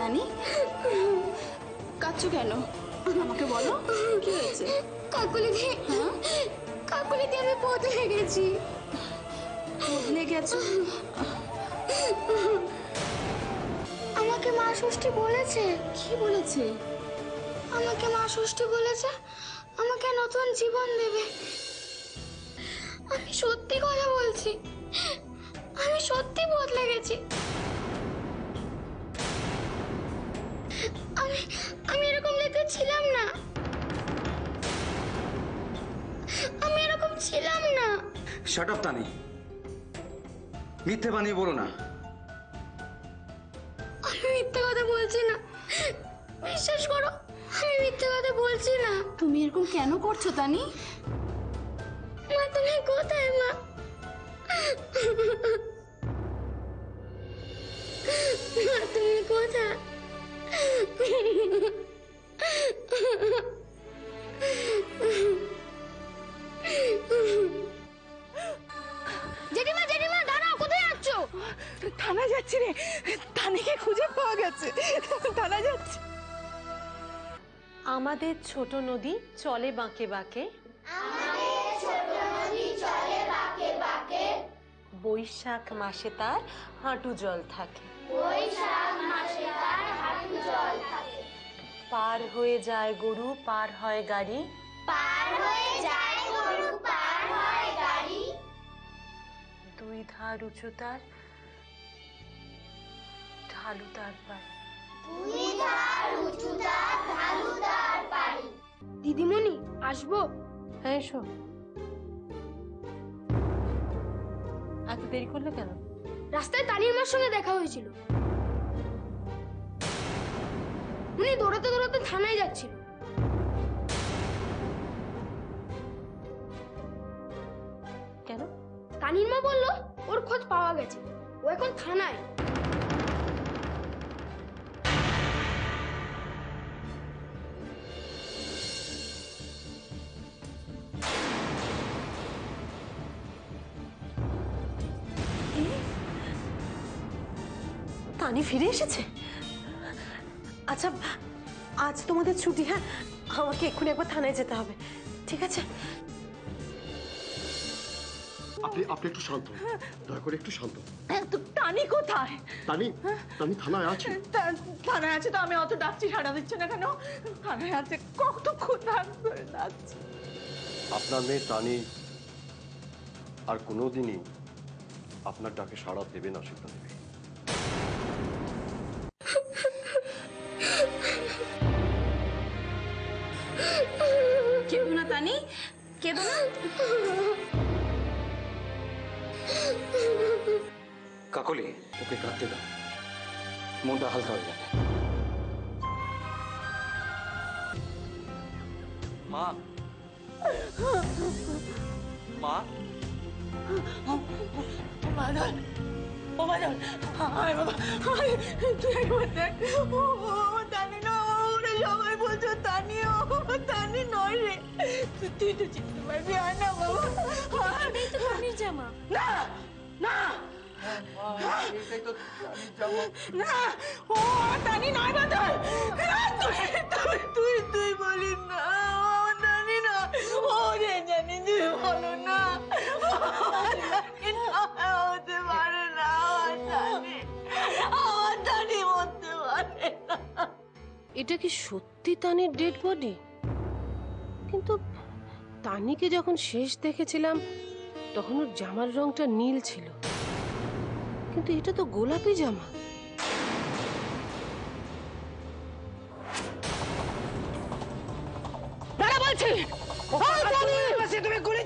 তানি? কাঁদছো কেন? আমাকে বলো কি হয়েছে? কাকুলিদি, কাকুলিদি আমি বদলে গেছি। বদলে গেছো? আমাকে মা ষষ্ঠী বলেছে। কি বলেছে? আমাকে মা ষষ্ঠী বলেছে আমাকে নতুন জীবন দেবে। আমি সত্যি কথা বলছি, আমি সত্যি বদলে গেছি। আমি আমি এরকম দেখতে ছিলাম না, আমি এরকম ছিলাম না। শাট আপ তানি, মিথ্যে বানিয়ে বলো না। আমি মিথ্যে কথা বলছি না, বিশ্বাস করো আমি মিথ্যে কথা বলছি না। তুমি এরকম কেন করছো তানি? মা তুমি কোথায় মা? মা তুমি কোথায়? জেঠিমা জেঠিমা দাঁড়াও, কোথায় যাচ্ছ? থানায় যাচ্ছি রে, তানিকে খুঁজে পাওয়া গেছে, থানায় যাচ্ছি। আমাদের ছোট নদী চলে বাঁকে বাঁকে, বৈশাখ মাসে তার হাঁটু জল থাকে, পার হয়ে যায় গরু, পার হয় গাড়ি, দুই ধার উঁচু তার, ঢালু তার পাড়ি। দিদিমণি আসবো? হ্যাঁ এসো। এত দেরি করলে কেন? রাস্তায় তানির মার সঙ্গে দেখা হয়েছিল, উনি দৌড়াতে দৌড়াতে থানায় যাচ্ছিল। কেন? তানির মা বললো ওর খোঁজ পাওয়া গেছে, ও এখন থানায়। তানি ফিরে এসেছে? আচ্ছা আজ তোমাদের ছুটি, হ্যাঁ আমাকে এক্ষুনি একবার থানায় যেতে হবে, ঠিক আছে? আপনি আপনি একটু শান্ত হন, দয়া করে একটু শান্ত হন। তো টানি কোথায়? তানি তানি থানায় আছে। থানায় আছে তো আমি অত ডাকছি, সাড়া দিচ্ছে না কেন? থানায় আছে, কতক্ষণ ধরে ডাকছি। আপনার মেয়ে তানি আর কোনোদিনই আপনার ডাকে সাড়া দেবে না শিক্ষা দেবে। কেঁদো না তানি, কেঁদো না। কাকলি, ওকে কাঁদতে দাও, মনটা হালকা হয়ে যাবে। মা, মা, বাদল, ও বাদল, আয় বাবা, আয়, তুই একবার দেখ, ও তানি না, ওরা সবাই বলছো তানি, ও তানি নয় রে, তুই তো চিনতে পারবি, আয় না বাবা, তানির জামা না না এটাই তো আমি যাবো। না, ও তানি নয় বাদল, তুই তুই বলিস না, ও তানি না, ও রে জানি তুই বলো না, হতে পারে না, আমার তানি হতে পারে না। এটা কি সত্যি তানির ডেড বডি? কিন্তু তানিকে যখন শেষ দেখেছিলাম তখন ওর জামার রংটা নীল ছিল, কিন্তু এটা তো গোলাপি জামা। দাঁড়া বলছি, তুমি গুলি